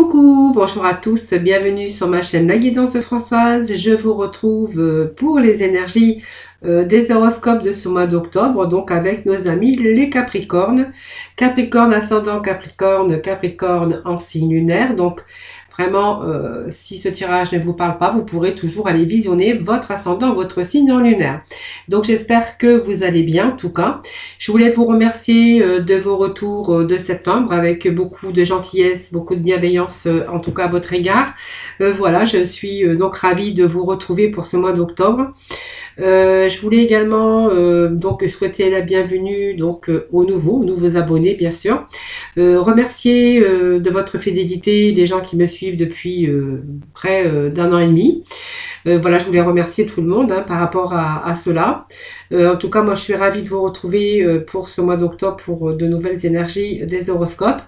Coucou, bonjour à tous, bienvenue sur ma chaîne La Guidance de Françoise. Je vous retrouve pour les énergies des horoscopes de ce mois d'octobre, donc avec nos amis les Capricornes. Capricorne ascendant Capricorne, Capricorne en signe lunaire. Donc vraiment, si ce tirage ne vous parle pas, vous pourrez toujours aller visionner votre ascendant, votre signe en lunaire. Donc j'espère que vous allez bien en tout cas. Je voulais vous remercier de vos retours de septembre avec beaucoup de gentillesse, beaucoup de bienveillance en tout cas à votre égard. Voilà, je suis donc ravie de vous retrouver pour ce mois d'octobre. Je voulais également donc souhaiter la bienvenue donc aux nouveaux abonnés bien sûr. Remercier de votre fidélité les gens qui me suivent depuis près d'un an et demi. Voilà, je voulais remercier tout le monde par rapport à cela. En tout cas, moi, je suis ravie de vous retrouver pour ce mois d'octobre pour de nouvelles énergies des horoscopes.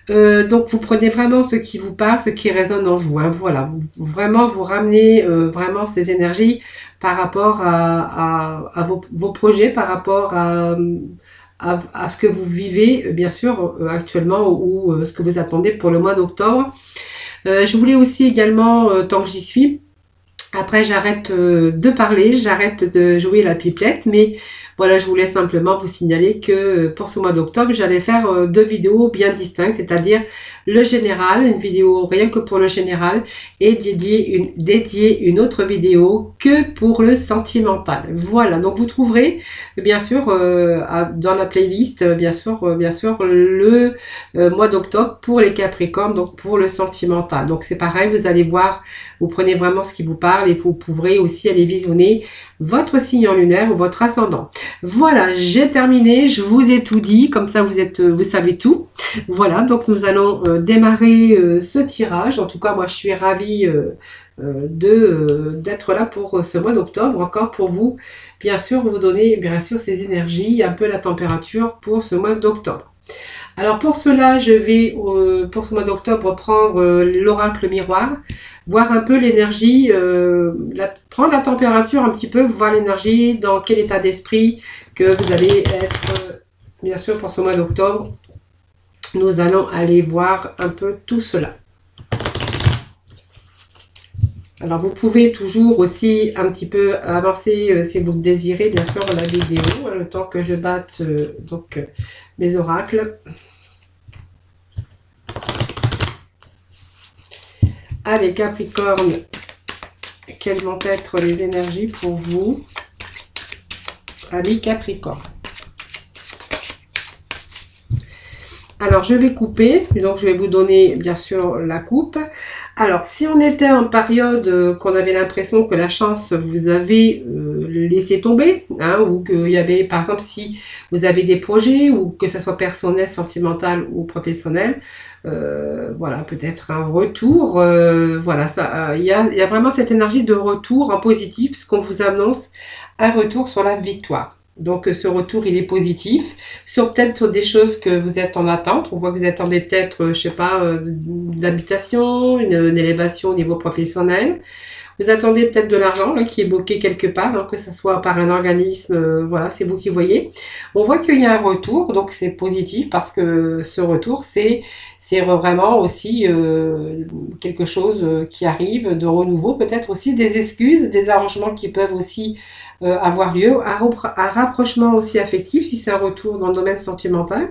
Donc, vous prenez vraiment ce qui vous parle, ce qui résonne en vous. Voilà, vraiment, vous ramenez vraiment ces énergies par rapport à vos projets, par rapport à ce que vous vivez, bien sûr, actuellement ou ce que vous attendez pour le mois d'octobre. Je voulais aussi également, tant que j'y suis, après, j'arrête de parler, j'arrête de jouer la pipelette, mais voilà, je voulais simplement vous signaler que pour ce mois d'octobre, j'allais faire deux vidéos bien distinctes, c'est-à-dire le général, une vidéo rien que pour le général, et dédier une autre vidéo que pour le sentimental. Voilà, donc vous trouverez bien sûr dans la playlist, bien sûr le mois d'octobre pour les Capricornes, donc pour le sentimental. Donc c'est pareil, vous allez voir, vous prenez vraiment ce qui vous parle et vous pourrez aussi aller visionner votre signe en lunaire ou votre ascendant. Voilà, j'ai terminé, je vous ai tout dit, comme ça vous savez tout. Voilà, donc nous allons démarrer ce tirage. En tout cas, moi je suis ravie d'être là pour ce mois d'octobre, encore pour vous, bien sûr, vous donner bien sûr ces énergies, un peu la température pour ce mois d'octobre. Alors pour cela, je vais pour ce mois d'octobre prendre l'oracle miroir, voir un peu l'énergie, prendre la température un petit peu, voir l'énergie, dans quel état d'esprit que vous allez être, bien sûr pour ce mois d'octobre. Nous allons aller voir un peu tout cela. Alors vous pouvez toujours aussi un petit peu avancer si vous le désirez, bien sûr, la vidéo, le temps que je batte donc mes oracles. Allez Capricorne, quelles vont être les énergies pour vous? Allez Capricorne. Alors je vais couper, donc je vais vous donner bien sûr la coupe. Alors si on était en période qu'on avait l'impression que la chance vous avait laissé tomber, ou qu'il y avait par exemple si vous avez des projets, ou que ce soit personnel, sentimental ou professionnel, voilà, peut-être un retour, voilà, ça, il y a vraiment cette énergie de retour en positif, puisqu'on vous annonce un retour sur la victoire. Donc ce retour il est positif sur peut-être des choses que vous êtes en attente. On voit que vous attendez peut-être, je sais pas, d'habitation, une élévation au niveau professionnel. Vous attendez peut-être de l'argent qui est bloqué quelque part, que ce soit par un organisme, voilà, c'est vous qui voyez. On voit qu'il y a un retour, donc c'est positif parce que ce retour c'est vraiment aussi quelque chose qui arrive de renouveau, peut-être aussi des excuses, des arrangements qui peuvent aussi avoir lieu, un rapprochement aussi affectif si c'est un retour dans le domaine sentimental,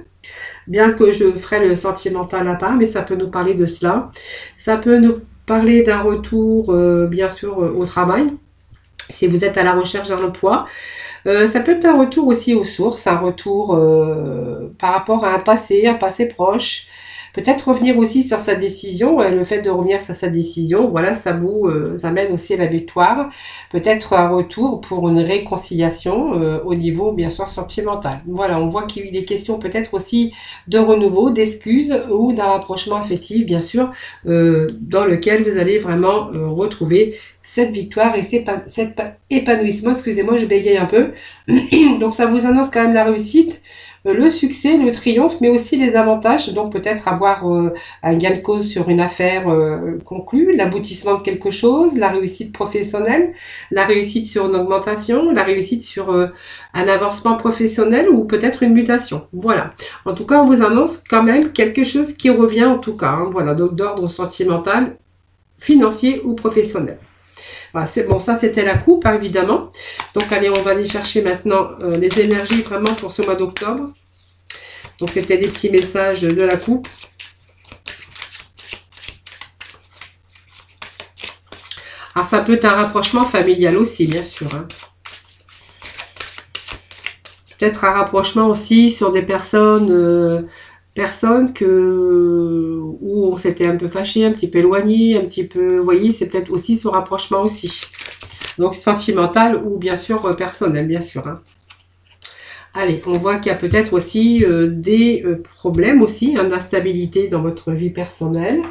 bien que je ferai le sentimental à part, mais ça peut nous parler de cela. Ça peut nous parler d'un retour bien sûr au travail, si vous êtes à la recherche d'un emploi. Ça peut être un retour aussi aux sources, un retour par rapport à un passé proche. Peut-être revenir aussi sur sa décision, le fait de revenir sur sa décision, voilà, ça vous amène aussi à la victoire. Peut-être un retour pour une réconciliation au niveau, bien sûr, sentimental. Voilà, on voit qu'il est question peut-être aussi de renouveau, d'excuses ou d'un rapprochement affectif, bien sûr, dans lequel vous allez vraiment retrouver cette victoire et cet épanouissement. Excusez-moi, je bégaye un peu. Donc, ça vous annonce quand même la réussite. le succès, le triomphe, mais aussi les avantages. Donc peut-être avoir un gain de cause sur une affaire conclue, l'aboutissement de quelque chose, la réussite professionnelle, la réussite sur une augmentation, la réussite sur un avancement professionnel ou peut-être une mutation. Voilà. En tout cas, on vous annonce quand même quelque chose qui revient en tout cas. Hein. Voilà, donc d'ordre sentimental, financier ou professionnel. Voilà, c'est bon, ça c'était la coupe, hein, évidemment. Donc allez, on va aller chercher maintenant les énergies vraiment pour ce mois d'octobre. Donc c'était des petits messages de la coupe. Alors ça peut être un rapprochement familial aussi, bien sûr. Hein. Peut-être un rapprochement aussi sur des personnes où on s'était un peu fâché, un petit peu éloigné, un petit peu, vous voyez, c'est peut-être aussi ce rapprochement aussi. Donc sentimental ou bien sûr personnel, bien sûr. Hein. Allez, on voit qu'il y a peut-être aussi des problèmes aussi, hein, d'instabilité dans votre vie personnelle,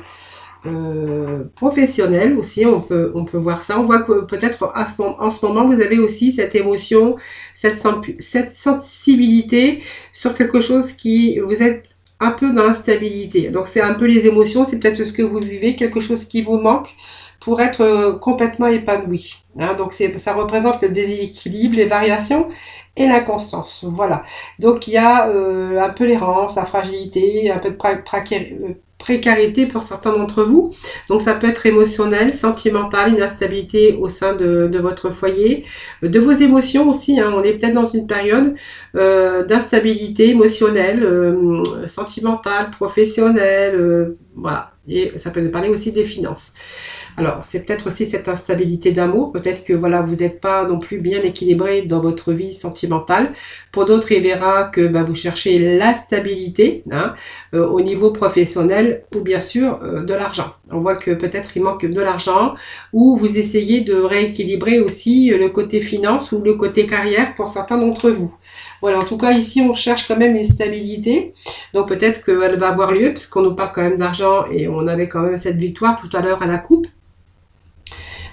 professionnelle aussi, on peut voir ça. On voit que peut-être en ce moment, vous avez aussi cette émotion, cette sensibilité sur quelque chose qui vous êtes un peu dans l'instabilité. Donc c'est un peu les émotions, c'est peut-être ce que vous vivez, quelque chose qui vous manque pour être complètement épanoui. Hein, donc ça représente le déséquilibre, les variations et l'inconstance. Voilà. Donc il y a un peu l'errance, la fragilité, un peu de précarité pour certains d'entre vous. Donc ça peut être émotionnel, sentimental, une instabilité au sein de votre foyer, de vos émotions aussi. Hein. On est peut-être dans une période d'instabilité émotionnelle, sentimentale, professionnelle, voilà. Et ça peut nous parler aussi des finances. Alors, c'est peut-être aussi cette instabilité d'amour. Peut-être que voilà, vous n'êtes pas non plus bien équilibré dans votre vie sentimentale. Pour d'autres, il verra que vous cherchez la stabilité hein, au niveau professionnel ou bien sûr de l'argent. On voit que peut-être il manque de l'argent ou vous essayez de rééquilibrer aussi le côté finance ou le côté carrière pour certains d'entre vous. Voilà, en tout cas, ici, on cherche quand même une stabilité. Donc, peut-être qu'elle va avoir lieu, puisqu'on nous parle quand même d'argent et on avait quand même cette victoire tout à l'heure à la coupe.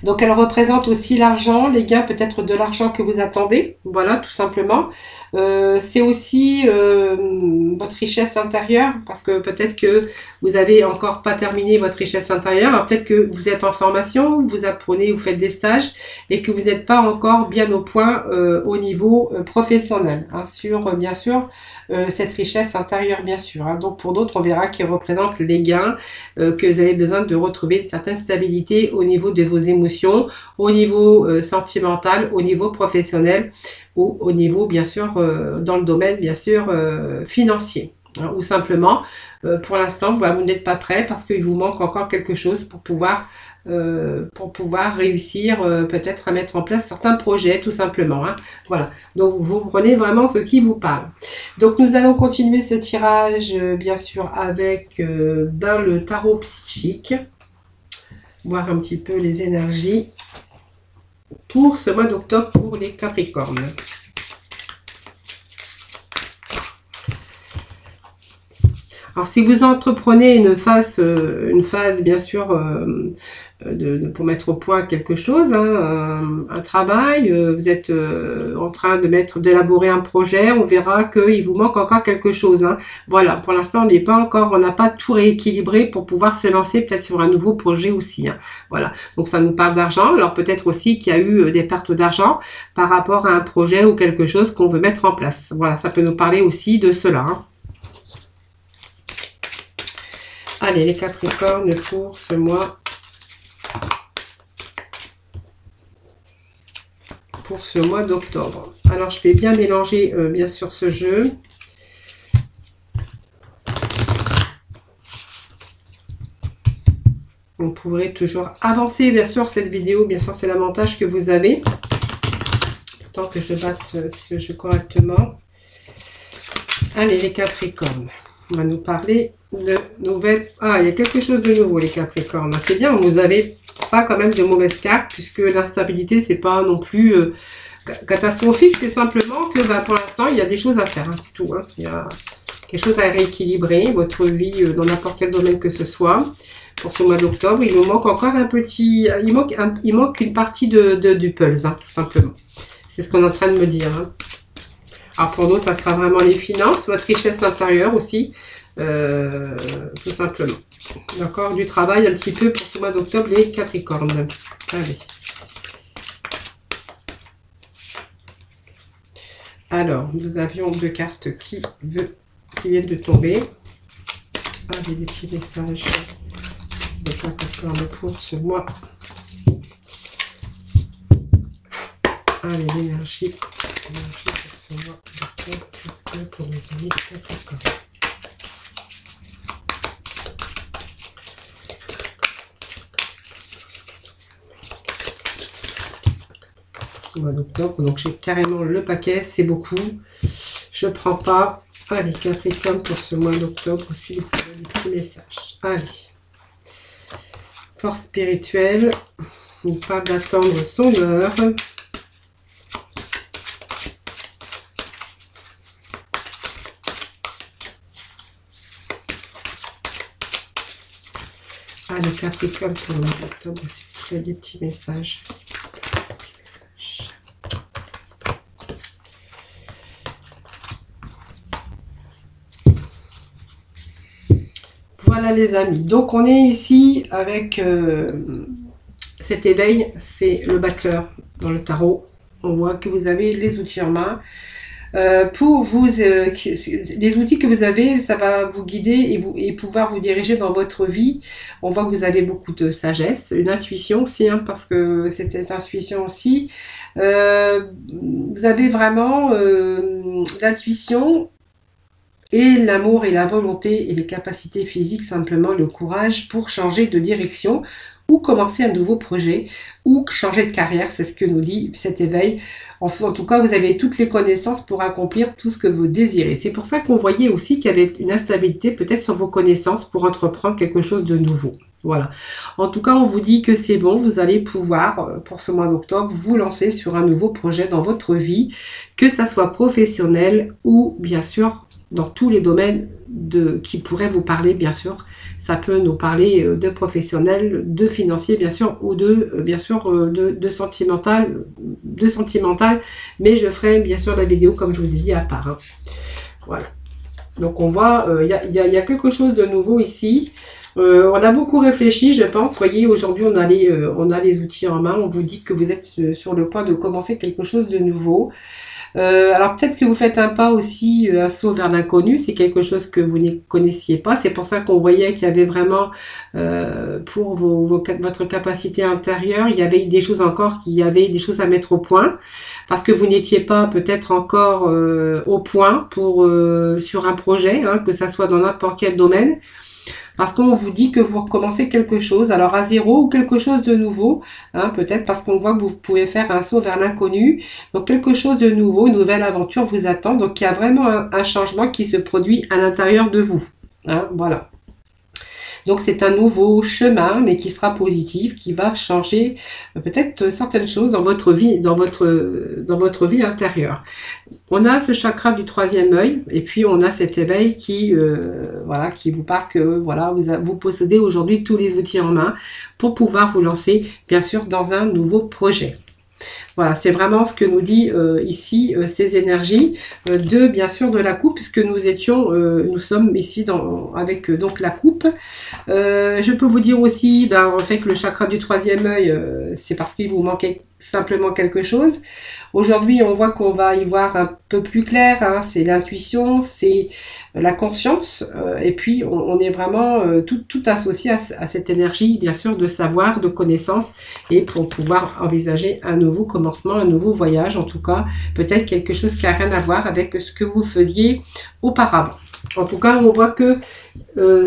Donc, elle représente aussi l'argent, les gains peut-être de l'argent que vous attendez. Voilà, tout simplement. C'est aussi votre richesse intérieure, parce que peut-être que vous avez encore pas terminé votre richesse intérieure. Alors, peut-être que vous êtes en formation, vous apprenez, vous faites des stages, et que vous n'êtes pas encore bien au point au niveau professionnel, hein, sur, bien sûr, cette richesse intérieure, bien sûr. Hein. Donc, pour d'autres, on verra qu'il représente les gains, que vous avez besoin de retrouver une certaine stabilité au niveau de vos émotions, au niveau sentimental, au niveau professionnel, ou au niveau, bien sûr, dans le domaine, bien sûr, financier. Hein, ou simplement, pour l'instant, vous n'êtes pas prêt parce qu'il vous manque encore quelque chose pour pouvoir réussir peut-être à mettre en place certains projets, tout simplement. Hein. Voilà. Donc, vous prenez vraiment ce qui vous parle. Donc, nous allons continuer ce tirage, bien sûr, avec le tarot psychique. Voir un petit peu les énergies pour ce mois d'octobre pour les Capricornes. Alors, si vous entreprenez une phase bien sûr, pour mettre au point quelque chose, hein, un travail, vous êtes en train d'élaborer un projet, on verra qu'il vous manque encore quelque chose. Hein. Voilà, pour l'instant, on n'a pas tout rééquilibré pour pouvoir se lancer peut-être sur un nouveau projet aussi. Hein. Voilà, donc ça nous parle d'argent. Alors peut-être aussi qu'il y a eu des pertes d'argent par rapport à un projet ou quelque chose qu'on veut mettre en place. Voilà, ça peut nous parler aussi de cela. Hein. Allez, les Capricornes pour ce mois. Pour ce mois d'octobre. Alors, je vais bien mélanger, bien sûr, ce jeu. On pourrait toujours avancer, bien sûr, cette vidéo. Bien sûr, c'est l'avantage que vous avez. Tant que je batte ce jeu correctement. Allez, les Capricornes. On va nous parler de nouvelles... Ah, il y a quelque chose de nouveau, les Capricornes. C'est bien, vous avez pas quand même de mauvaises cartes, puisque l'instabilité, c'est pas non plus catastrophique. C'est simplement que pour l'instant, il y a des choses à faire. Hein, c'est tout. Hein. Il y a quelque chose à rééquilibrer, votre vie dans n'importe quel domaine que ce soit. Pour ce mois d'octobre, il nous manque encore un petit... Il manque une partie du puzzle, hein, tout simplement. C'est ce qu'on est en train de me dire. Hein. Alors pour d'autres, ça sera vraiment les finances, votre richesse intérieure aussi, tout simplement. D'accord, du travail un petit peu pour ce mois d'octobre, les Capricornes. Allez. Alors, nous avions deux cartes qui viennent de tomber. Allez, des petits messages de Capricorne pour ce mois. Allez, l'énergie pour ce mois d'octobre pour les amis Capricorne. Mois d'octobre, donc j'ai carrément le paquet, c'est beaucoup, je prends pas. Allez, Capricorne pour ce mois d'octobre aussi, des petits messages. Allez, force spirituelle, il parle d'attendre son heure. Allez, Capricorne pour le mois d'octobre aussi, il y a des petits messages. Voilà les amis, donc on est ici avec cet éveil, c'est le battleur dans le tarot. On voit que vous avez les outils en main. Pour vous, les outils que vous avez, ça va vous guider et pouvoir vous diriger dans votre vie. On voit que vous avez beaucoup de sagesse, une intuition aussi, hein, parce que cette intuition aussi, vous avez vraiment l'intuition et l'amour et la volonté et les capacités physiques, simplement le courage pour changer de direction ou commencer un nouveau projet ou changer de carrière, c'est ce que nous dit cet éveil. En tout cas, vous avez toutes les connaissances pour accomplir tout ce que vous désirez. C'est pour ça qu'on voyait aussi qu'il y avait une instabilité peut-être sur vos connaissances pour entreprendre quelque chose de nouveau. Voilà. En tout cas, on vous dit que c'est bon, vous allez pouvoir, pour ce mois d'octobre, vous lancer sur un nouveau projet dans votre vie, que ça soit professionnel ou bien sûr dans tous les domaines qui pourraient vous parler, bien sûr. Ça peut nous parler de professionnel, de financier, bien sûr, ou bien sûr, de sentimental, mais je ferai, bien sûr, la vidéo, comme je vous ai dit, à part. Hein. Voilà. Donc, on voit, il y a quelque chose de nouveau ici. On a beaucoup réfléchi, je pense. Vous voyez, aujourd'hui, on a les outils en main. On vous dit que vous êtes sur le point de commencer quelque chose de nouveau. Alors peut-être que vous faites un pas aussi, un saut vers l'inconnu, c'est quelque chose que vous ne connaissiez pas, c'est pour ça qu'on voyait qu'il y avait vraiment, pour votre capacité intérieure, il y avait des choses encore, il y avait des choses à mettre au point, parce que vous n'étiez pas peut-être encore au point sur un projet, hein, que ça soit dans n'importe quel domaine. Parce qu'on vous dit que vous recommencez quelque chose, alors à zéro ou quelque chose de nouveau, hein, peut-être parce qu'on voit que vous pouvez faire un saut vers l'inconnu. Donc quelque chose de nouveau, une nouvelle aventure vous attend. Donc il y a vraiment un changement qui se produit à l'intérieur de vous. Hein, voilà. Donc c'est un nouveau chemin, mais qui sera positif, qui va changer peut-être certaines choses dans votre vie, dans votre vie intérieure. On a ce chakra du troisième œil, et puis on a cet éveil qui vous parle que voilà, vous possédez aujourd'hui tous les outils en main pour pouvoir vous lancer, bien sûr, dans un nouveau projet. Voilà, c'est vraiment ce que nous dit ici ces énergies bien sûr de la coupe, puisque nous sommes ici avec donc la coupe. Je peux vous dire aussi, en fait, le chakra du troisième œil, c'est parce qu'il vous manquait simplement quelque chose. Aujourd'hui, on voit qu'on va y voir un peu plus clair, hein, c'est l'intuition, c'est la conscience, et puis on est vraiment tout associé à cette énergie, bien sûr, de savoir, de connaissance, et pour pouvoir envisager un nouveau commencement, un nouveau voyage, en tout cas, peut-être quelque chose qui n'a rien à voir avec ce que vous faisiez auparavant. En tout cas, on voit que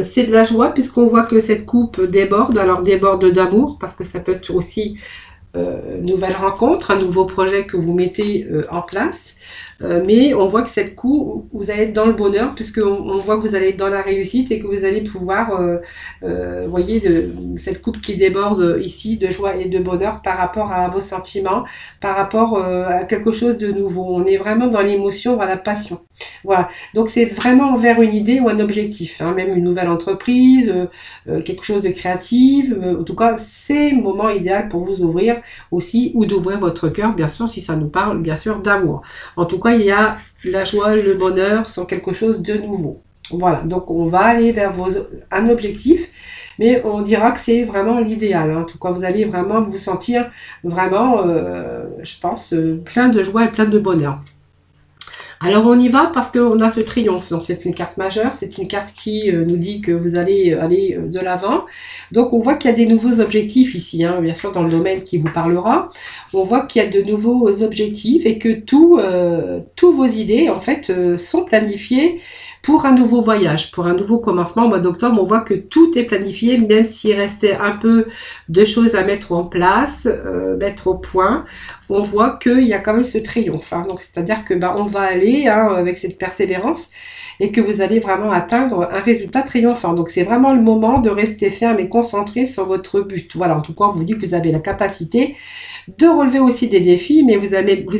c'est de la joie, puisqu'on voit que cette coupe déborde, alors déborde d'amour, parce que ça peut être aussi nouvelle rencontre, un nouveau projet que vous mettez en place, mais on voit que cette coupe, vous allez être dans le bonheur, puisqu'on voit que vous allez être dans la réussite et que vous allez pouvoir, voyez, cette coupe qui déborde ici de joie et de bonheur par rapport à vos sentiments, par rapport à quelque chose de nouveau. On est vraiment dans l'émotion, dans la passion. Voilà, donc c'est vraiment vers une idée ou un objectif, hein, même une nouvelle entreprise, quelque chose de créatif, en tout cas c'est le moment idéal pour vous ouvrir aussi, ou d'ouvrir votre cœur, bien sûr, si ça nous parle bien sûr d'amour. En tout cas, quoi il y a la joie, le bonheur sont quelque chose de nouveau. Voilà, donc on va aller vers un objectif, mais on dira que c'est vraiment l'idéal. Hein. En tout cas, vous allez vraiment vous sentir vraiment, je pense, plein de joie et plein de bonheur. Alors on y va parce qu'on a ce triomphe, donc c'est une carte majeure, c'est une carte qui nous dit que vous allez aller de l'avant. Donc on voit qu'il y a des nouveaux objectifs ici, hein, bien sûr dans le domaine qui vous parlera. On voit qu'il y a de nouveaux objectifs et que tous vos idées en fait sont planifiées pour un nouveau voyage, pour un nouveau commencement. Au mois d'octobre, on voit que tout est planifié, même s'il restait un peu de choses à mettre en place, mettre au point. On voit qu'il y a quand même ce triomphe. Hein. Donc, c'est-à-dire que on va aller avec cette persévérance et que vous allez vraiment atteindre un résultat triomphant. Donc, c'est vraiment le moment de rester ferme et concentré sur votre but. Voilà, en tout cas, on vous dit que vous avez la capacité de relever aussi des défis, mais vous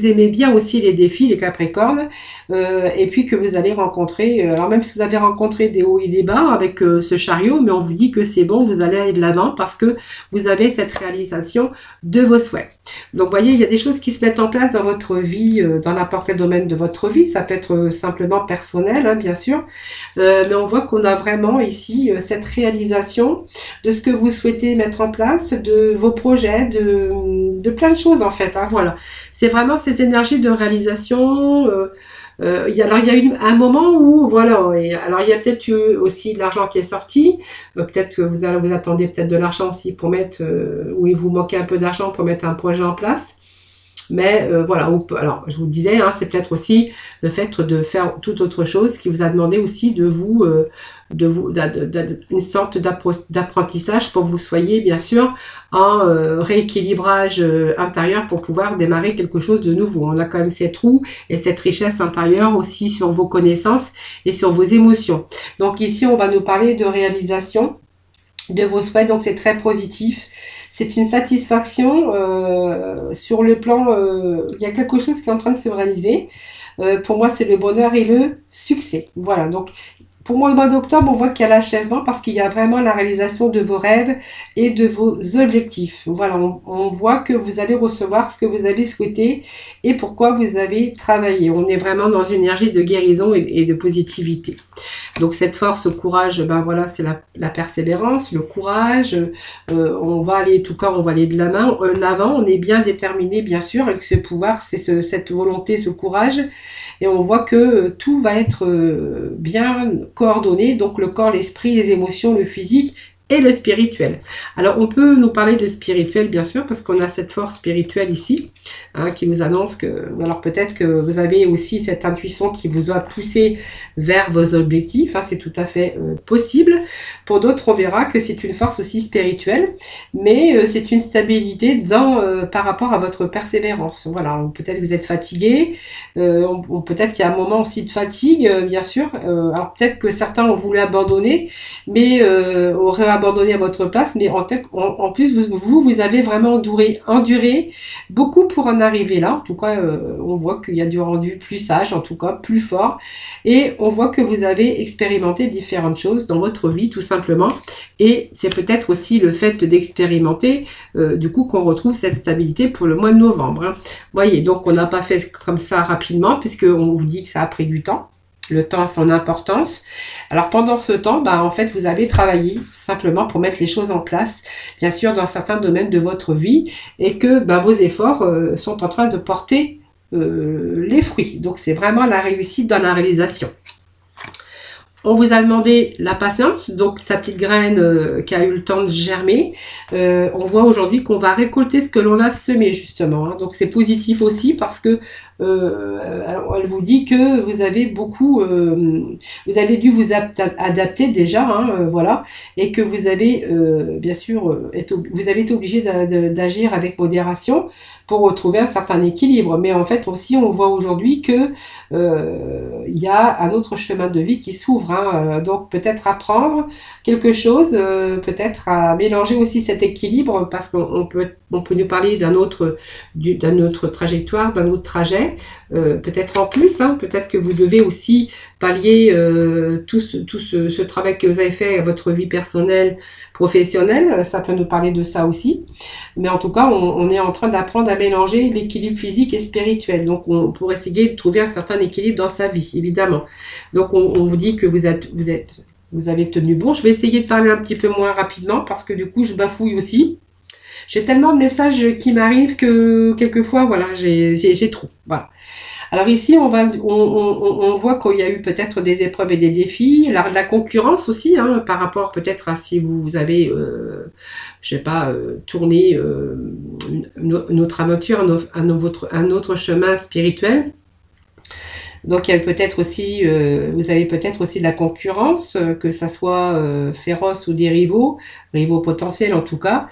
aimez bien aussi les défis, les Capricornes, et puis que vous allez rencontrer, alors même si vous avez rencontré des hauts et des bas avec ce chariot, mais on vous dit que c'est bon, vous allez aller de l'avant parce que vous avez cette réalisation de vos souhaits. Donc, vous voyez, il y a des choses qui se mettent en place dans votre vie, dans n'importe quel domaine de votre vie, ça peut être simplement personnel, hein, bien sûr, mais on voit qu'on a vraiment ici cette réalisation de ce que vous souhaitez mettre en place, de vos projets, de plein de choses en fait, hein, voilà. C'est vraiment ces énergies de réalisation. Il y a eu un moment où, voilà, alors il y a peut-être eu aussi de l'argent qui est sorti. Peut-être que vous attendez peut-être de l'argent aussi pour mettre, ou il vous manquait un peu d'argent pour mettre un projet en place. Mais voilà, alors je vous disais, hein, c'est peut-être aussi le fait de faire toute autre chose qui vous a demandé aussi de vous, une sorte d'apprentissage pour que vous soyez bien sûr en rééquilibrage intérieur pour pouvoir démarrer quelque chose de nouveau. On a quand même cette roue et cette richesse intérieure aussi sur vos connaissances et sur vos émotions. Donc ici, on va nous parler de réalisation de vos souhaits, donc c'est très positif. C'est une satisfaction sur le plan, il y a quelque chose qui est en train de se réaliser. Pour moi, c'est le bonheur et le succès. Voilà, donc pour moi, le mois d'octobre, on voit qu'il y a l'achèvement parce qu'il y a vraiment la réalisation de vos rêves et de vos objectifs. Voilà, on voit que vous allez recevoir ce que vous avez souhaité et pourquoi vous avez travaillé. On est vraiment dans une énergie de guérison et de positivité. Donc cette force, ce courage, voilà, c'est la persévérance, le courage. On va aller, en tout cas, on va aller de l'avant. On est bien déterminé, bien sûr, avec ce pouvoir, c'est cette volonté, ce courage. Et on voit que tout va être bien coordonné, donc le corps, l'esprit, les émotions, le physique et le spirituel. Alors on peut nous parler de spirituel bien sûr parce qu'on a cette force spirituelle ici hein, qui nous annonce que, alors peut-être que vous avez aussi cette intuition qui vous a poussé vers vos objectifs, hein, c'est tout à fait possible. Pour d'autres on verra que c'est une force aussi spirituelle, mais c'est une stabilité par rapport à votre persévérance. Voilà, peut-être vous êtes fatigué, peut-être qu'il y a un moment aussi de fatigue bien sûr, alors peut-être que certains ont voulu abandonner, mais auraient abandonné à votre place, mais en plus vous avez vraiment enduré beaucoup pour en arriver là. En tout cas on voit qu'il y a du rendu plus sage, en tout cas plus fort, et on voit que vous avez expérimenté différentes choses dans votre vie tout simplement, et c'est peut-être aussi le fait d'expérimenter du coup qu'on retrouve cette stabilité pour le mois de novembre hein. Voyez, donc on n'a pas fait comme ça rapidement puisque on vous dit que ça a pris du temps. Le temps a son importance. Alors pendant ce temps, en fait, vous avez travaillé simplement pour mettre les choses en place, bien sûr, dans certains domaines de votre vie, et que vos efforts sont en train de porter les fruits. Donc c'est vraiment la réussite dans la réalisation. On vous a demandé la patience, donc sa petite graine qui a eu le temps de germer. On voit aujourd'hui qu'on va récolter ce que l'on a semé justement. Hein. Donc c'est positif aussi parce que elle vous dit que vous avez vous avez dû vous adapter déjà, hein, voilà, et que vous avez bien sûr vous avez été obligé d'agir avec modération pour retrouver un certain équilibre. Mais en fait aussi on voit aujourd'hui que il y a un autre chemin de vie qui s'ouvre. Hein, donc peut-être apprendre quelque chose, peut-être à mélanger aussi cet équilibre parce qu'on peut On peut nous parler d'un autre trajectoire, d'un autre trajet, peut-être en plus, hein, peut-être que vous devez aussi pallier tout ce travail que vous avez fait à votre vie personnelle, professionnelle, ça peut nous parler de ça aussi. Mais en tout cas, on est en train d'apprendre à mélanger l'équilibre physique et spirituel. Donc, pour essayer de trouver un certain équilibre dans sa vie, évidemment. Donc, on vous dit que vous avez tenu bon. Je vais essayer de parler un petit peu moins rapidement parce que du coup, je bafouille aussi. J'ai tellement de messages qui m'arrivent que quelquefois, voilà, j'ai trop. Voilà. Alors ici, on voit qu'il y a eu peut-être des épreuves et des défis, la concurrence aussi, hein, par rapport peut-être à si vous avez, je sais pas, tourné une autre aventure, un autre chemin spirituel. Donc il y a peut-être aussi, vous avez peut-être aussi de la concurrence, que ça soit féroce ou des rivaux potentiels en tout cas,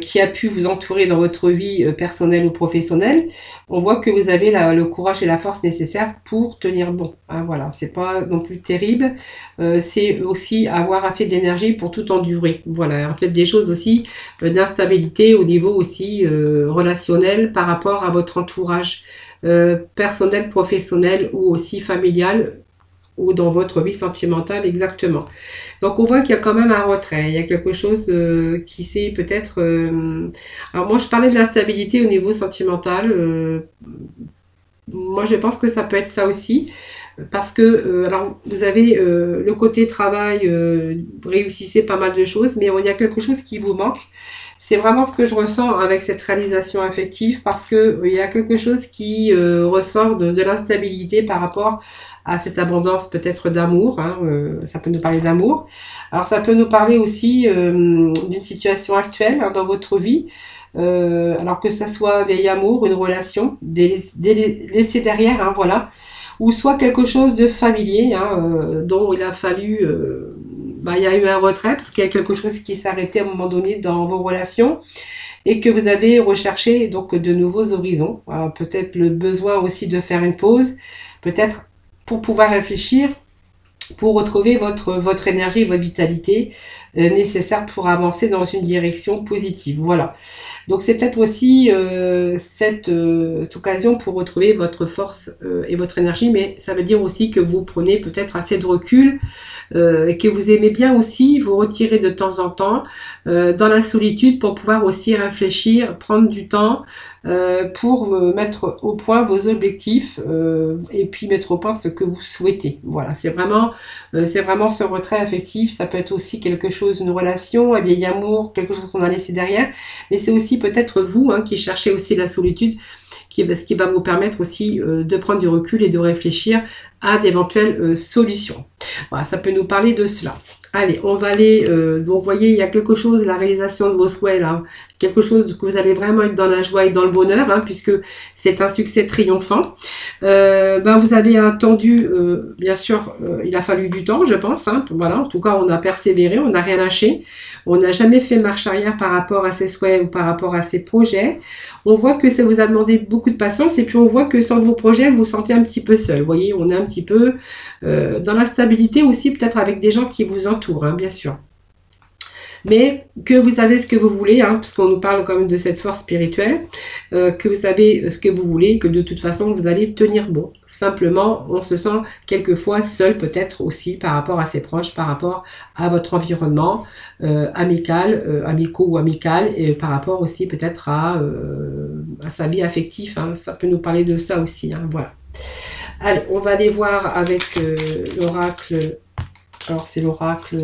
qui a pu vous entourer dans votre vie personnelle ou professionnelle. On voit que vous avez le courage et la force nécessaires pour tenir bon. Hein, voilà, c'est pas non plus terrible. C'est aussi avoir assez d'énergie pour tout endurer. Voilà, peut-être des choses aussi d'instabilité au niveau aussi relationnel par rapport à votre entourage. Personnel, professionnel ou aussi familial ou dans votre vie sentimentale exactement. Donc on voit qu'il y a quand même un retrait, il y a quelque chose qui s'est peut-être... Alors moi je parlais de l'instabilité au niveau sentimental, moi je pense que ça peut être ça aussi, parce que alors vous avez le côté travail, vous réussissez pas mal de choses, mais il y a quelque chose qui vous manque. C'est vraiment ce que je ressens avec cette réalisation affective parce que il y a quelque chose qui ressort de l'instabilité par rapport à cette abondance peut-être d'amour. Hein, ça peut nous parler d'amour. Alors ça peut nous parler aussi d'une situation actuelle hein, dans votre vie. Alors que ça soit un vieil amour, une relation, laisser derrière, hein, voilà. Ou soit quelque chose de familier hein, dont il a fallu... il y a eu un retrait parce qu'il y a quelque chose qui s'est arrêté à un moment donné dans vos relations et que vous avez recherché donc de nouveaux horizons. Peut-être le besoin aussi de faire une pause, peut-être pour pouvoir réfléchir, pour retrouver votre énergie, votre vitalité nécessaire pour avancer dans une direction positive. Voilà. Donc c'est peut-être aussi cette occasion pour retrouver votre force et votre énergie, mais ça veut dire aussi que vous prenez peut-être assez de recul et que vous aimez bien aussi vous retirer de temps en temps dans la solitude pour pouvoir aussi réfléchir, prendre du temps pour mettre au point vos objectifs et puis mettre au point ce que vous souhaitez. Voilà, c'est vraiment ce retrait affectif. Ça peut être aussi quelque chose, une relation, un vieil amour, quelque chose qu'on a laissé derrière, mais c'est aussi peut-être vous hein, qui cherchez aussi la solitude, ce qui va vous permettre aussi de prendre du recul et de réfléchir à d'éventuelles solutions. Voilà, ça peut nous parler de cela. Allez, on va aller, vous voyez, il y a quelque chose, la réalisation de vos souhaits, là, quelque chose que vous allez vraiment être dans la joie et dans le bonheur, hein, puisque c'est un succès triomphant. Vous avez attendu, bien sûr, il a fallu du temps, je pense, hein, voilà, en tout cas, on a persévéré, on n'a rien lâché, on n'a jamais fait marche arrière par rapport à ses souhaits ou par rapport à ses projets. On voit que ça vous a demandé beaucoup de patience et puis on voit que sans vos projets, vous vous sentez un petit peu seul. Vous voyez, on est un petit peu dans l'instabilité aussi, peut-être avec des gens qui vous entourent, hein, bien sûr. Mais que vous savez ce que vous voulez, hein, parce qu'on nous parle quand même de cette force spirituelle, que vous savez ce que vous voulez, que de toute façon vous allez tenir bon. Simplement, on se sent quelquefois seul peut-être aussi par rapport à ses proches, par rapport à votre environnement amicaux ou amical, et par rapport aussi peut-être à sa vie affective. Hein, ça peut nous parler de ça aussi. Hein, voilà. Allez, on va aller voir avec l'oracle. Alors c'est l'oracle...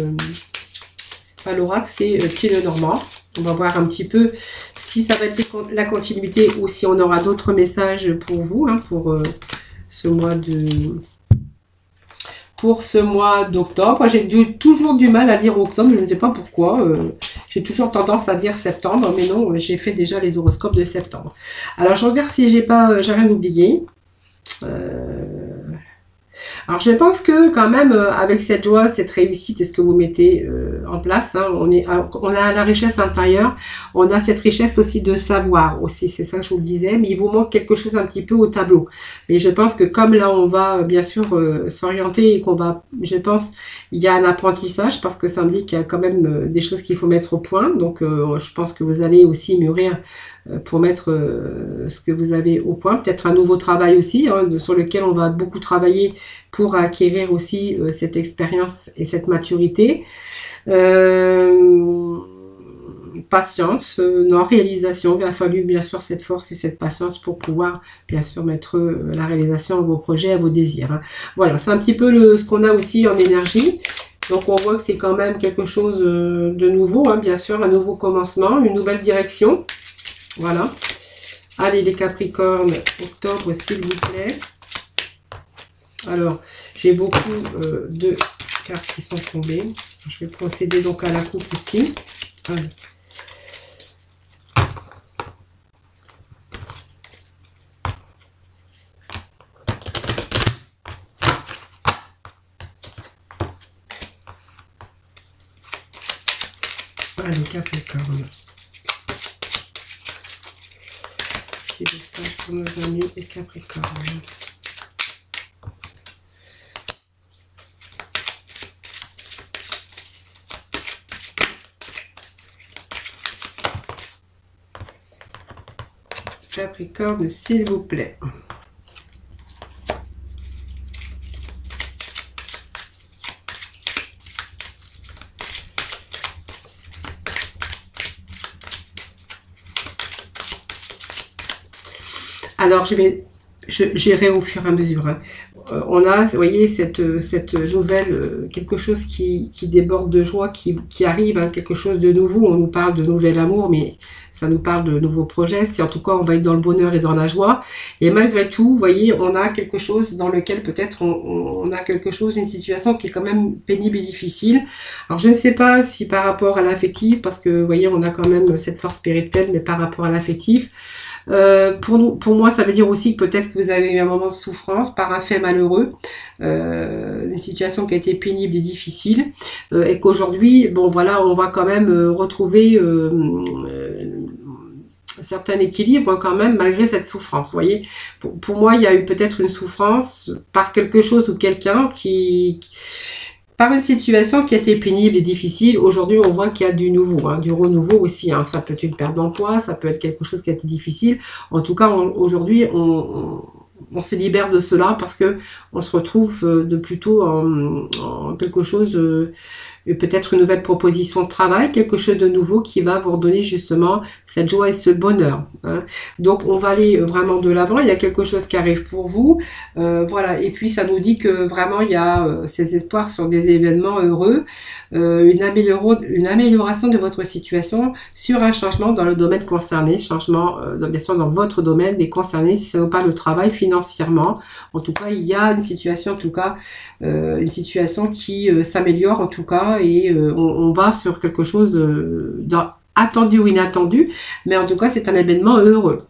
L'oracle, c'est Pied Normand. On va voir un petit peu si ça va être la continuité ou si on aura d'autres messages pour vous, hein, pour ce mois d'octobre. J'ai toujours du mal à dire octobre, je ne sais pas pourquoi. J'ai toujours tendance à dire septembre, mais non, j'ai fait déjà les horoscopes de septembre. Alors, je regarde si j'ai rien oublié. Alors je pense que quand même avec cette joie, cette réussite et ce que vous mettez en place, hein, on a la richesse intérieure, on a cette richesse aussi de savoir aussi, c'est ça que je vous le disais, mais il vous manque quelque chose un petit peu au tableau. Mais je pense que comme là on va bien sûr s'orienter et qu'on va, je pense, il y a un apprentissage parce que ça me dit qu'il y a quand même des choses qu'il faut mettre au point, donc je pense que vous allez aussi mûrir pour mettre ce que vous avez au point, peut-être un nouveau travail aussi, hein, sur lequel on va beaucoup travailler pour acquérir aussi cette expérience et cette maturité. Patience, non, réalisation, il a fallu bien sûr cette force et cette patience pour pouvoir bien sûr mettre la réalisation à vos projets, à vos désirs. Hein. Voilà, c'est un petit peu ce qu'on a aussi en énergie. Donc on voit que c'est quand même quelque chose de nouveau, hein, bien sûr, un nouveau commencement, une nouvelle direction. Voilà. Allez les Capricornes, octobre s'il vous plaît. Alors, j'ai beaucoup de cartes qui sont tombées. Je vais procéder donc à la coupe ici. Allez. Allez, Capricorne. Petit message pour nos amis et Capricorne. Capricorne, s'il vous plaît. Alors, j'irai au fur et à mesure. Hein. On a, vous voyez, cette nouvelle, quelque chose qui déborde de joie, qui arrive, hein, quelque chose de nouveau. On nous parle de nouvel amour, mais ça nous parle de nouveaux projets. C'est en tout cas, on va être dans le bonheur et dans la joie. Et malgré tout, vous voyez, on a quelque chose dans lequel peut-être on a quelque chose, une situation qui est quand même pénible et difficile. Alors, je ne sais pas si par rapport à l'affectif, parce que, vous voyez, on a quand même cette force spirituelle, mais par rapport à l'affectif, pour moi, ça veut dire aussi que peut-être que vous avez eu un moment de souffrance par un fait malheureux, une situation qui a été pénible et difficile, et qu'aujourd'hui, bon voilà, on va quand même retrouver un certain équilibre quand même malgré cette souffrance. Vous voyez, pour moi, il y a eu peut-être une souffrance par quelque chose ou quelqu'un par une situation qui a été pénible et difficile. Aujourd'hui, on voit qu'il y a du nouveau, hein, du renouveau aussi. Hein. Ça peut être une perte d'emploi, ça peut être quelque chose qui a été difficile. En tout cas, aujourd'hui, on se libère de cela parce que on se retrouve de plutôt en quelque chose peut-être une nouvelle proposition de travail, quelque chose de nouveau qui va vous redonner justement cette joie et ce bonheur. Hein. Donc on va aller vraiment de l'avant, il y a quelque chose qui arrive pour vous, voilà, et puis ça nous dit que vraiment il y a ces espoirs sur des événements heureux, une amélioration de votre situation sur un changement dans le domaine concerné, changement bien sûr dans votre domaine, mais concerné si ça nous parle de travail financièrement. En tout cas, il y a une situation, en tout cas, une situation qui s'améliore en tout cas, et on va sur quelque chose attendu ou inattendu, mais en tout cas c'est un événement heureux.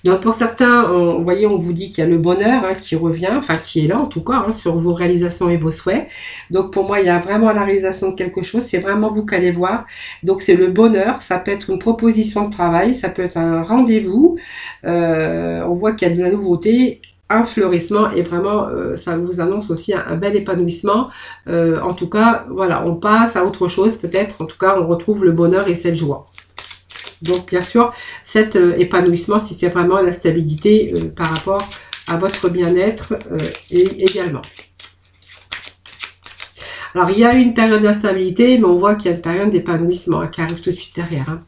Donc pour certains, vous voyez, on vous dit qu'il y a le bonheur hein, qui revient, enfin qui est là en tout cas, hein, sur vos réalisations et vos souhaits. Donc pour moi, il y a vraiment la réalisation de quelque chose, c'est vraiment vous qu'allez voir. Donc c'est le bonheur, ça peut être une proposition de travail, ça peut être un rendez-vous, on voit qu'il y a de la nouveauté, un fleurissement et vraiment ça vous annonce aussi un bel épanouissement. En tout cas, voilà, on passe à autre chose peut-être, en tout cas on retrouve le bonheur et cette joie. Donc bien sûr, cet épanouissement, si c'est vraiment la stabilité par rapport à votre bien-être également. Alors il y a une période d'instabilité, mais on voit qu'il y a une période d'épanouissement hein, qui arrive tout de suite derrière. Hein.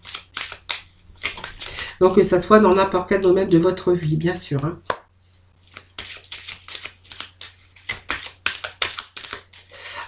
Donc que ça soit dans n'importe quel domaine de votre vie, bien sûr. Hein.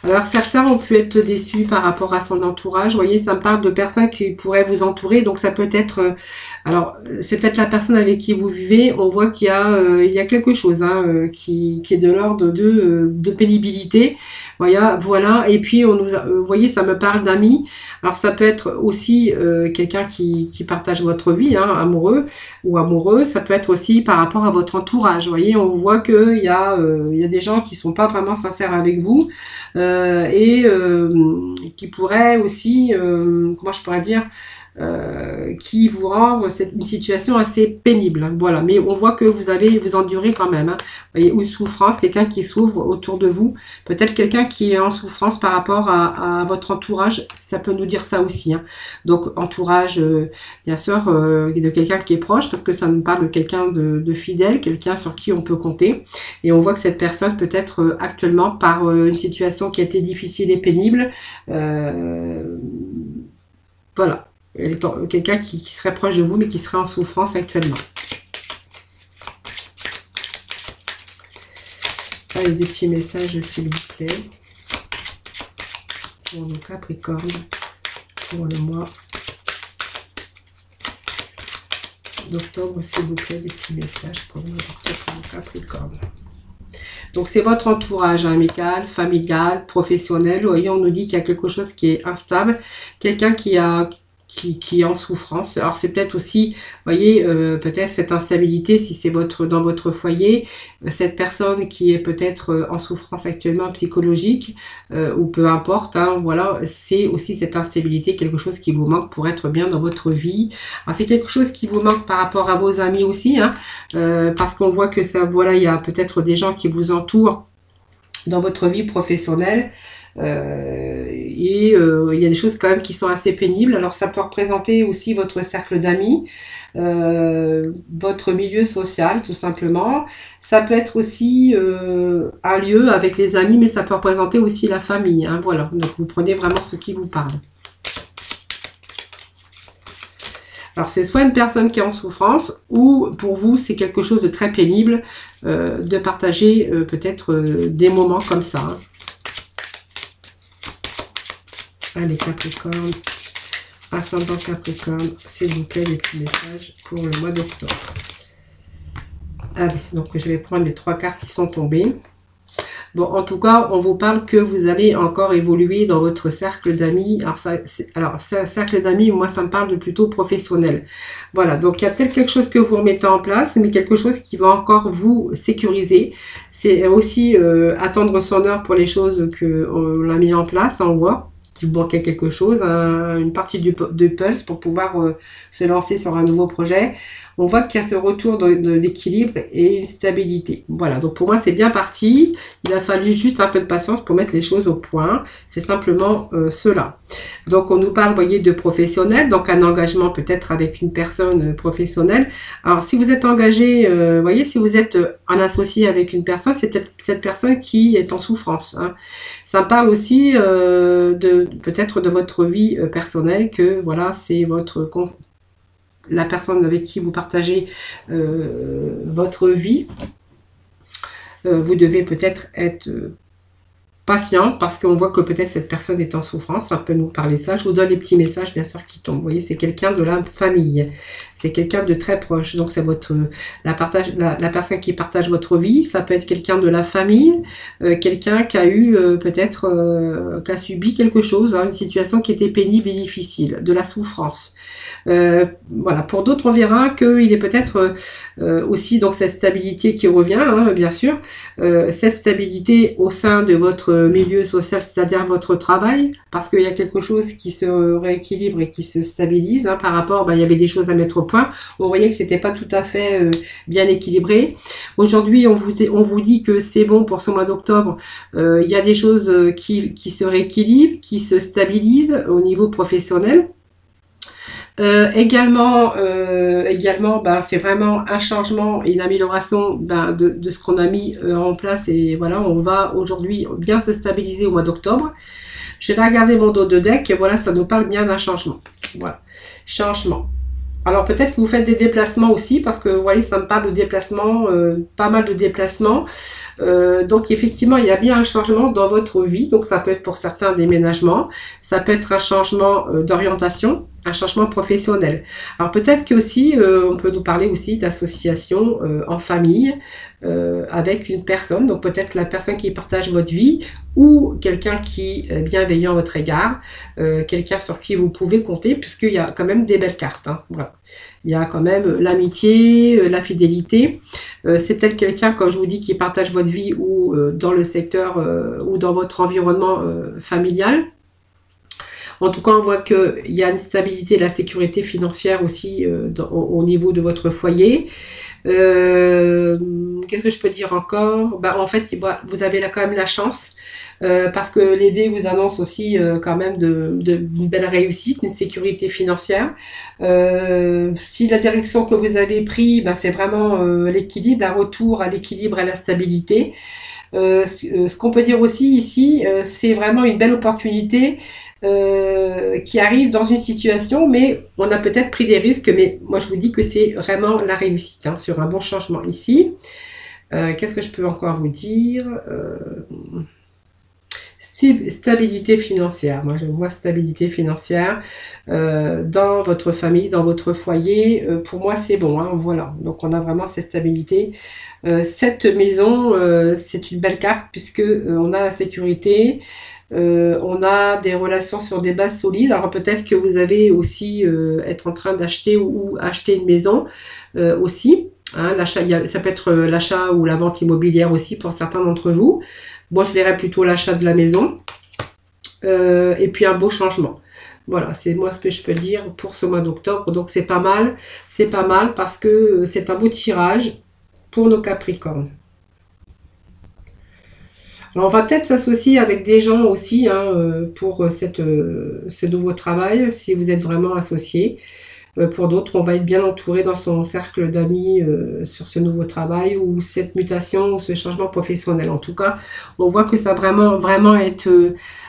Alors certains ont pu être déçus par rapport à son entourage. Vous voyez, ça me parle de personnes qui pourraient vous entourer. Donc ça peut être, alors c'est peut-être la personne avec qui vous vivez. On voit qu'il y a quelque chose qui est de l'ordre de pénibilité. Voilà. Et puis vous voyez, ça me parle d'amis. Alors ça peut être aussi quelqu'un qui partage votre vie, amoureux ou amoureuse. Ça peut être aussi par rapport à votre entourage. Vous voyez, on voit qu'il y a des gens qui sont pas vraiment sincères avec vous et qui pourraient aussi, comment je pourrais dire, qui vous rend une situation assez pénible. Voilà, mais on voit que vous endurez quand même. Vous voyez, une souffrance, quelqu'un qui souffre autour de vous, peut-être quelqu'un qui est en souffrance par rapport à votre entourage, ça peut nous dire ça aussi. Donc entourage, bien sûr, de quelqu'un qui est proche, parce que ça nous parle de quelqu'un de fidèle, quelqu'un sur qui on peut compter. Et on voit que cette personne peut être actuellement par une situation qui a été difficile et pénible. Voilà. Quelqu'un qui serait proche de vous, mais qui serait en souffrance actuellement. Allez, des petits messages, s'il vous plaît. Pour nos Capricornes, pour le mois d'octobre, s'il vous plaît, des petits messages pour nos Capricornes. Donc, c'est votre entourage amical, familial, professionnel. Vous voyez, on nous dit qu'il y a quelque chose qui est instable. Quelqu'un qui est en souffrance. Alors c'est peut-être aussi, vous voyez, peut-être cette instabilité, si c'est dans votre foyer, cette personne qui est peut-être en souffrance actuellement psychologique, ou peu importe, voilà, c'est aussi cette instabilité, quelque chose qui vous manque pour être bien dans votre vie. Alors c'est quelque chose qui vous manque par rapport à vos amis aussi, parce qu'on voit que ça, voilà, il y a peut-être des gens qui vous entourent dans votre vie professionnelle. Il y a des choses quand même qui sont assez pénibles. Alors ça peut représenter aussi votre cercle d'amis, votre milieu social tout simplement. Ça peut être aussi un lieu avec les amis, mais ça peut représenter aussi la famille, voilà, donc vous prenez vraiment ce qui vous parle. Alors c'est soit une personne qui est en souffrance, ou pour vous c'est quelque chose de très pénible de partager peut-être des moments comme ça. Allez, Capricorne, ascendant Capricorne, s'il vous plaît, les petits messages pour le mois d'octobre. Allez, donc je vais prendre les 3 cartes qui sont tombées. Bon, en tout cas, on vous parle que vous allez encore évoluer dans votre cercle d'amis. Alors, cercle d'amis, moi, ça me parle de plutôt professionnel. Voilà, donc il y a peut-être quelque chose que vous remettez en place, mais quelque chose qui va encore vous sécuriser. C'est aussi attendre son heure pour les choses qu'on a mis en place, on voit. Qu'il manquait quelque chose, une partie de pulse pour pouvoir se lancer sur un nouveau projet. On voit qu'il y a ce retour d'équilibre et une stabilité. Voilà, donc pour moi c'est bien parti. Il a fallu juste un peu de patience pour mettre les choses au point. C'est simplement cela. Donc on nous parle, vous voyez, de professionnel, donc un engagement peut-être avec une personne professionnelle. Alors si vous êtes engagé, vous voyez, si vous êtes un associé avec une personne, c'est peut-être cette personne qui est en souffrance. Ça parle aussi peut-être de votre vie personnelle, que voilà, c'est la personne avec qui vous partagez votre vie. Vous devez peut-être être patient, parce qu'on voit que peut-être cette personne est en souffrance. Ça peut nous parler de ça. Je vous donne les petits messages, bien sûr, qui tombent. Vous voyez, c'est quelqu'un de la famille. C'est quelqu'un de très proche. Donc, c'est la personne qui partage votre vie. Ça peut être quelqu'un de la famille. Quelqu'un qui a eu peut-être, qui a subi quelque chose, une situation qui était pénible et difficile. De la souffrance. Voilà. Pour d'autres, on verra qu'il est peut-être aussi donc cette stabilité qui revient, bien sûr. Cette stabilité au sein de votre milieu social, c'est-à-dire votre travail, parce qu'il y a quelque chose qui se rééquilibre et qui se stabilise par rapport, il y avait des choses à mettre au point. On voyait que c'était pas tout à fait bien équilibré. Aujourd'hui, on vous dit que c'est bon pour ce mois d'octobre. Il y a des choses qui se rééquilibrent, qui se stabilisent au niveau professionnel. Également, c'est vraiment un changement et une amélioration de ce qu'on a mis en place, et voilà, on va aujourd'hui bien se stabiliser au mois d'octobre. Je vais regarder mon dos de deck, et voilà, ça nous parle bien d'un changement. Voilà, changement. Alors peut-être que vous faites des déplacements aussi, parce que vous voyez, ça me parle de déplacements, pas mal de déplacements. Donc effectivement, il y a bien un changement dans votre vie. Donc ça peut être pour certains un déménagement, ça peut être un changement d'orientation, un changement professionnel. Alors peut-être que aussi, on peut nous parler aussi d'association en famille avec une personne. Donc peut-être la personne qui partage votre vie ou quelqu'un qui est bienveillant à votre égard, quelqu'un sur qui vous pouvez compter, puisqu'il y a quand même des belles cartes. Hein. Voilà. Il y a quand même l'amitié, la fidélité. C'est peut-être quelqu'un, comme je vous dis, qui partage votre vie ou dans le secteur ou dans votre environnement familial. En tout cas, on voit qu'il y a une stabilité, la sécurité financière aussi au niveau de votre foyer. Qu'est-ce que je peux dire encore? En fait, vous avez là quand même la chance parce que les dés vous annoncent aussi quand même d'une belle réussite, une sécurité financière. Si la direction que vous avez prise, c'est vraiment l'équilibre, un retour à l'équilibre et à la stabilité. Ce qu'on peut dire aussi ici, c'est vraiment une belle opportunité qui arrive dans une situation, mais on a peut-être pris des risques, mais moi je vous dis que c'est vraiment la réussite, hein, sur un bon changement ici. Qu'est-ce que je peux encore vous dire? Stabilité financière. Moi, je vois stabilité financière dans votre famille, dans votre foyer. Pour moi, c'est bon. Hein, voilà. Donc, on a vraiment cette stabilité. Cette maison, c'est une belle carte puisque on a la sécurité. On a des relations sur des bases solides. Alors, peut-être que vous avez aussi être en train d'acheter ou acheter une maison aussi. Hein, ça peut être l'achat ou la vente immobilière aussi pour certains d'entre vous. Moi, je verrais plutôt l'achat de la maison et puis un beau changement. Voilà, c'est moi ce que je peux dire pour ce mois d'octobre. Donc, c'est pas mal parce que c'est un beau tirage pour nos Capricornes. Alors, on va peut-être s'associer avec des gens aussi hein, pour ce nouveau travail, si vous êtes vraiment associés. Pour d'autres, on va être bien entouré dans son cercle d'amis sur ce nouveau travail ou cette mutation ou ce changement professionnel. En tout cas, on voit que ça va vraiment être...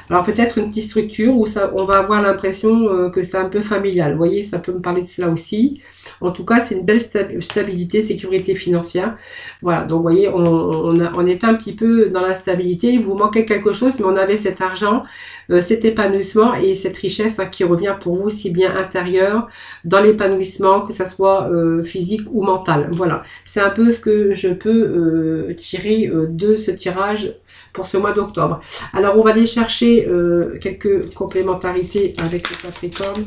alors peut-être une petite structure où on va avoir l'impression que c'est un peu familial. Vous voyez, ça peut me parler de cela aussi. En tout cas, c'est une belle stabilité, sécurité financière. Voilà, donc vous voyez, on est un petit peu dans la stabilité. Il vous manquait quelque chose, mais on avait cet argent, cet épanouissement et cette richesse hein, qui revient pour vous, si bien intérieur, dans l'épanouissement, que ça soit physique ou mental. Voilà, c'est un peu ce que je peux tirer de ce tirage pour ce mois d'octobre. Alors, on va aller chercher quelques complémentarités avec le Capricorne.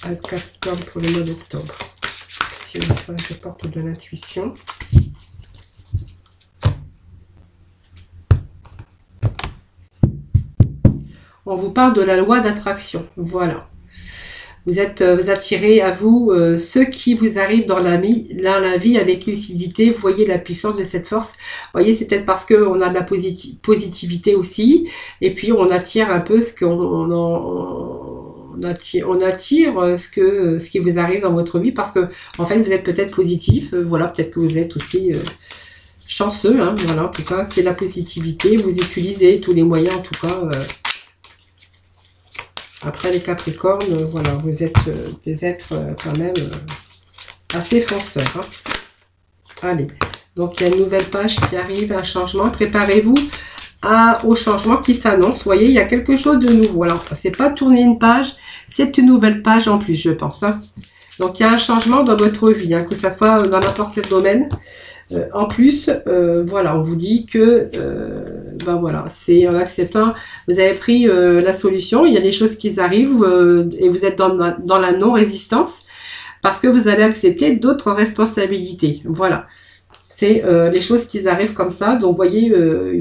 Un Capricorne pour le mois d'octobre. C'est le 5 de porte de l'intuition. On vous parle de la loi d'attraction. Voilà. Vous attirez à vous ce qui vous arrive dans la vie avec lucidité. Vous voyez la puissance de cette force. Vous voyez, c'est peut-être parce qu'on a de la positivité aussi. Et puis, on attire un peu ce qu'on on attire ce qui vous arrive dans votre vie parce que, en fait, vous êtes peut-être positif. Voilà, peut-être que vous êtes aussi chanceux. Hein, voilà, en tout cas, c'est la positivité. Vous utilisez tous les moyens, en tout cas... Après les Capricornes, voilà, vous êtes des êtres quand même assez fonceurs. Hein. Allez, donc il y a une nouvelle page qui arrive, un changement. Préparez-vous au changement qui s'annonce. Vous voyez, il y a quelque chose de nouveau. Alors, c'est pas tourner une page, c'est une nouvelle page en plus, je pense. Hein. Donc, il y a un changement dans votre vie, hein, que ça soit dans n'importe quel domaine. En plus, voilà, on vous dit que, voilà, c'est en acceptant, vous avez pris la solution, il y a des choses qui arrivent et vous êtes dans la non-résistance parce que vous allez accepter d'autres responsabilités. Voilà, c'est les choses qui arrivent comme ça. Donc, vous voyez,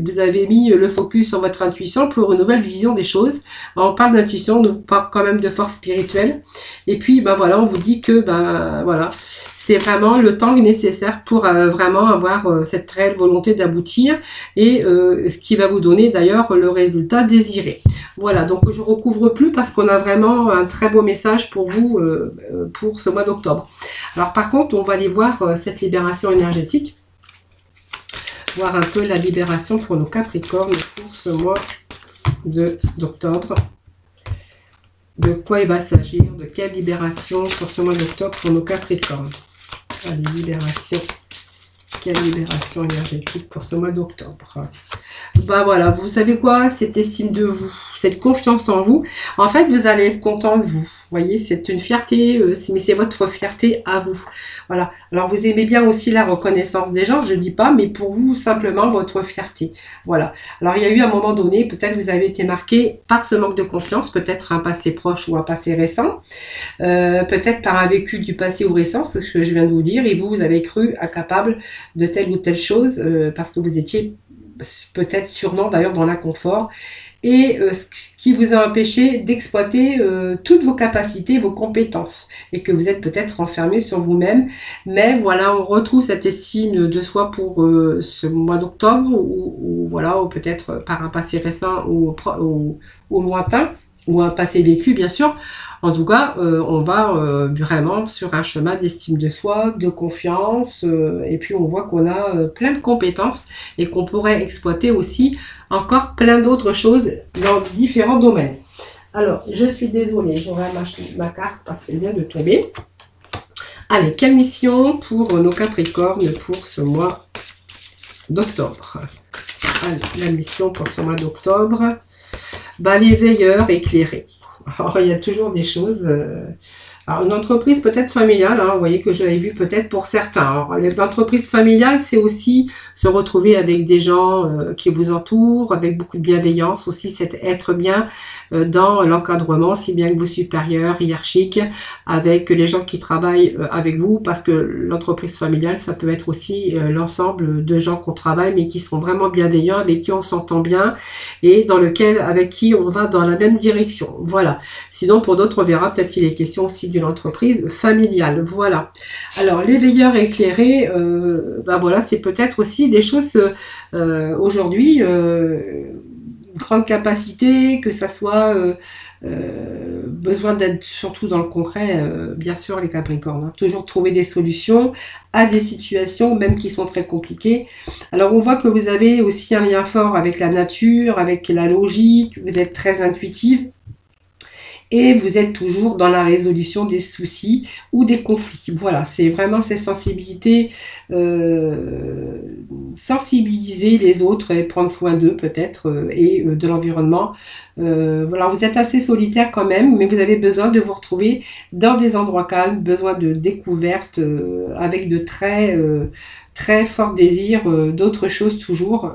vous avez mis le focus sur votre intuition pour une nouvelle vision des choses. On parle d'intuition, on parle quand même de force spirituelle. Et puis, voilà, on vous dit que, voilà, c'est vraiment le temps nécessaire pour vraiment avoir cette réelle volonté d'aboutir et ce qui va vous donner d'ailleurs le résultat désiré. Voilà, donc je ne recouvre plus parce qu'on a vraiment un très beau message pour vous pour ce mois d'octobre. Alors par contre, on va aller voir cette libération énergétique, voir un peu la libération pour nos Capricornes pour ce mois d'octobre. De quoi il va s'agir? De quelle libération pour ce mois d'octobre pour nos Capricornes? Allez, libération. Quelle libération énergétique pour ce mois d'octobre? Bah voilà, vous savez quoi? C'est estime de vous, cette confiance en vous. En fait, vous allez être content de vous. Vous voyez, c'est une fierté, mais c'est votre fierté à vous. Voilà. Alors, vous aimez bien aussi la reconnaissance des gens, je dis pas, mais pour vous, simplement, votre fierté. Voilà. Alors, il y a eu un moment donné, peut-être vous avez été marqué par ce manque de confiance, peut-être un passé proche ou un passé récent, peut-être par un vécu du passé ou récent, c'est ce que je viens de vous dire, et vous avez cru incapable de telle ou telle chose, parce que vous étiez peut-être sûrement d'ailleurs dans l'inconfort, et ce qui vous a empêché d'exploiter toutes vos capacités, vos compétences, et que vous êtes peut-être enfermé sur vous-même. Mais voilà, on retrouve cette estime de soi pour ce mois d'octobre, ou voilà, ou peut-être par un passé récent ou lointain, ou un passé vécu bien sûr. En tout cas, on va vraiment sur un chemin d'estime de soi, de confiance, et puis on voit qu'on a plein de compétences et qu'on pourrait exploiter aussi encore plein d'autres choses dans différents domaines. Alors, je suis désolée, j'aurai ma carte parce qu'elle vient de tomber. Allez, quelle mission pour nos Capricornes pour ce mois d'octobre? Allez, la mission pour ce mois d'octobre. Bah, les veilleurs éclairés. Alors, il y a toujours des choses... alors, une entreprise peut-être familiale, hein, vous voyez que j'avais vu peut-être pour certains. Alors, l'entreprise familiale, c'est aussi se retrouver avec des gens qui vous entourent, avec beaucoup de bienveillance aussi, c'est être bien dans l'encadrement, aussi bien que vos supérieurs hiérarchiques, avec les gens qui travaillent avec vous, parce que l'entreprise familiale, ça peut être aussi l'ensemble de gens qu'on travaille, mais qui sont vraiment bienveillants, avec qui on s'entend bien, et avec qui on va dans la même direction. Voilà. Sinon, pour d'autres, on verra peut-être qu'il est question aussi d'une entreprise familiale. Voilà. Alors, les veilleurs éclairés, ben voilà, c'est peut-être aussi des choses aujourd'hui, grande capacité, que ça soit besoin d'être surtout dans le concret, bien sûr, les Capricornes. Hein. Toujours trouver des solutions à des situations, même qui sont très compliquées. Alors, on voit que vous avez aussi un lien fort avec la nature, avec la logique, vous êtes très intuitive. Et vous êtes toujours dans la résolution des soucis ou des conflits. Voilà, c'est vraiment ces sensibilités, sensibiliser les autres et prendre soin d'eux peut-être et de l'environnement. Voilà, vous êtes assez solitaire quand même, mais vous avez besoin de vous retrouver dans des endroits calmes, besoin de découvertes avec de très forts désirs d'autres choses toujours.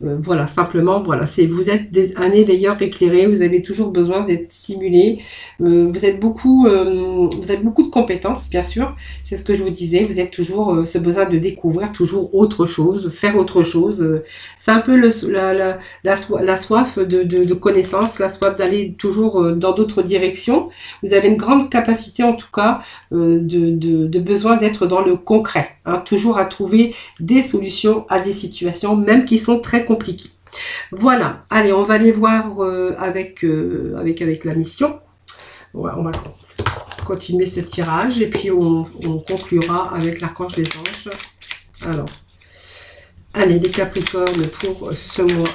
Voilà, simplement, voilà, vous êtes un éveilleur éclairé, vous avez toujours besoin d'être stimulé, vous avez beaucoup de compétences, bien sûr, c'est ce que je vous disais, vous êtes toujours ce besoin de découvrir toujours autre chose, faire autre chose, c'est un peu la soif de connaissance, la soif d'aller toujours dans d'autres directions. Vous avez une grande capacité en tout cas de besoin d'être dans le concret, hein, toujours à trouver des solutions à des situations, même qui sont très compliquées. Voilà, allez, on va aller voir avec la mission. Ouais, on va continuer ce tirage et puis on conclura avec l'archange des anges. Alors, allez, les Capricornes pour ce mois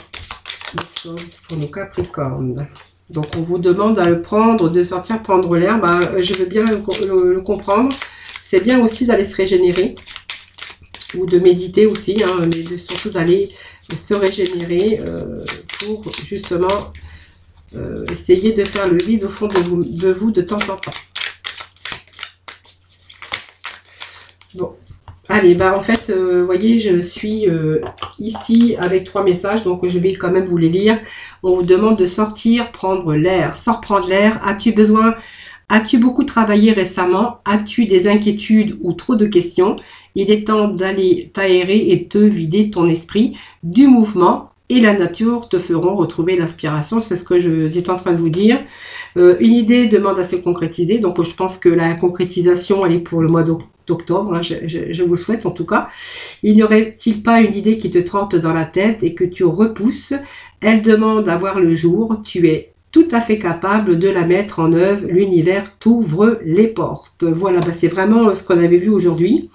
d'octobre, pour nos Capricornes. Donc, on vous demande à le prendre, de sortir prendre l'air. Bah, je veux bien le comprendre. C'est bien aussi d'aller se régénérer ou de méditer aussi, hein, mais surtout d'aller se régénérer pour justement essayer de faire le vide au fond de vous de temps en temps. Bon, allez, bah en fait, vous voyez, je suis ici avec 3 messages, donc je vais quand même vous les lire. On vous demande de sortir, prendre l'air. Sors prendre l'air. As-tu beaucoup travaillé récemment? As-tu des inquiétudes ou trop de questions? Il est temps d'aller t'aérer et te vider ton esprit du mouvement et la nature te feront retrouver l'inspiration. C'est ce que j'étais en train de vous dire. Une idée demande à se concrétiser. Donc, je pense que la concrétisation, elle est pour le mois d'octobre. Hein, je vous le souhaite en tout cas. Il n'y aurait-il pas une idée qui te trotte dans la tête et que tu repousses? Elle demande à voir le jour. Tu es tout à fait capable de la mettre en œuvre. L'univers t'ouvre les portes. Voilà, bah c'est vraiment ce qu'on avait vu aujourd'hui.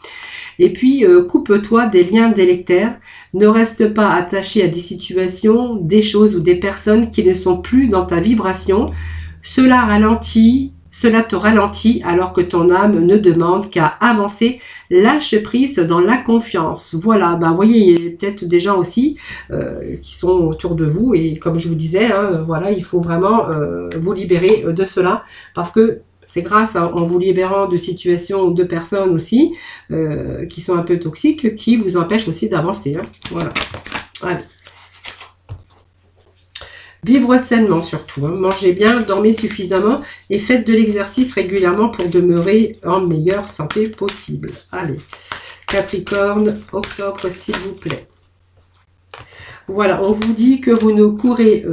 Et puis, coupe-toi des liens délétères. Ne reste pas attaché à des situations, des choses ou des personnes qui ne sont plus dans ta vibration. Cela te ralentit alors que ton âme ne demande qu'à avancer. Lâche prise dans la confiance. Voilà, vous voyez, il y a peut-être des gens aussi qui sont autour de vous. Et comme je vous disais, voilà, il faut vraiment vous libérer de cela parce que c'est grâce en vous libérant de situations ou de personnes aussi qui sont un peu toxiques qui vous empêchent aussi d'avancer. Voilà. Allez. Vivre sainement surtout, mangez bien, dormez suffisamment et faites de l'exercice régulièrement pour demeurer en meilleure santé possible. Allez, Capricorne, octobre s'il vous plaît. Voilà, on vous dit que vous ne courez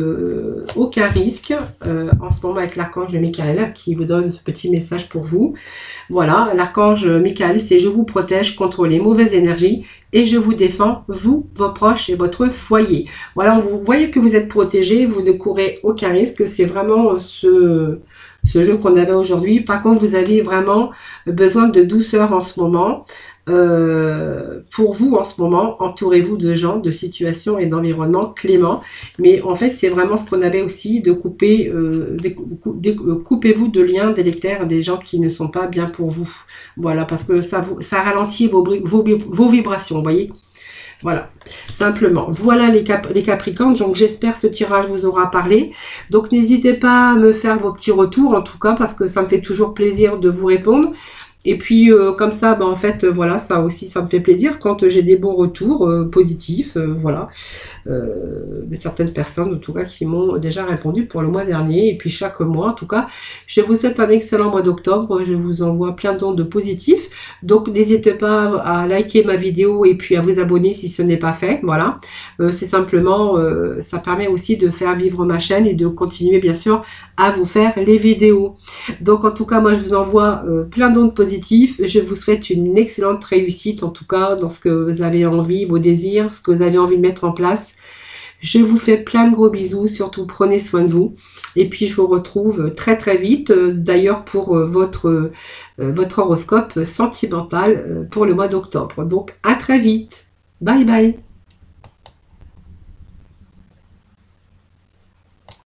aucun risque en ce moment avec l'archange Michael qui vous donne ce petit message pour vous. Voilà, l'archange Michael, c'est « Je vous protège contre les mauvaises énergies et je vous défends, vous, vos proches et votre foyer. » Voilà, vous voyez que vous êtes protégés, vous ne courez aucun risque. C'est vraiment ce jeu qu'on avait aujourd'hui. Par contre, vous avez vraiment besoin de douceur en ce moment. Pour vous en ce moment, entourez-vous de gens, de situations et d'environnements cléments. Mais en fait, c'est vraiment ce qu'on avait aussi de couper, coupez-vous de liens délétères des gens qui ne sont pas bien pour vous. Voilà, parce que ça ralentit vos vibrations, vous voyez. Voilà, simplement. Voilà les Capricornes, donc j'espère ce tirage vous aura parlé. Donc n'hésitez pas à me faire vos petits retours, en tout cas, parce que ça me fait toujours plaisir de vous répondre. Et puis comme ça, en fait, voilà, ça aussi, ça me fait plaisir quand j'ai des bons retours positifs, voilà, de certaines personnes, en tout cas, qui m'ont déjà répondu pour le mois dernier. Et puis chaque mois, en tout cas, je vous souhaite un excellent mois d'octobre. Je vous envoie plein d'ondes positifs. Donc n'hésitez pas à liker ma vidéo et puis à vous abonner si ce n'est pas fait. Voilà, c'est simplement, ça permet aussi de faire vivre ma chaîne et de continuer, bien sûr, à vous faire les vidéos. Donc en tout cas, moi, je vous envoie plein d'ondes positives. Je vous souhaite une excellente réussite, en tout cas, dans ce que vous avez envie, vos désirs, ce que vous avez envie de mettre en place. Je vous fais plein de gros bisous, surtout prenez soin de vous. Et puis, je vous retrouve très très vite, d'ailleurs, pour votre horoscope sentimental pour le mois d'octobre. Donc, à très vite. Bye bye.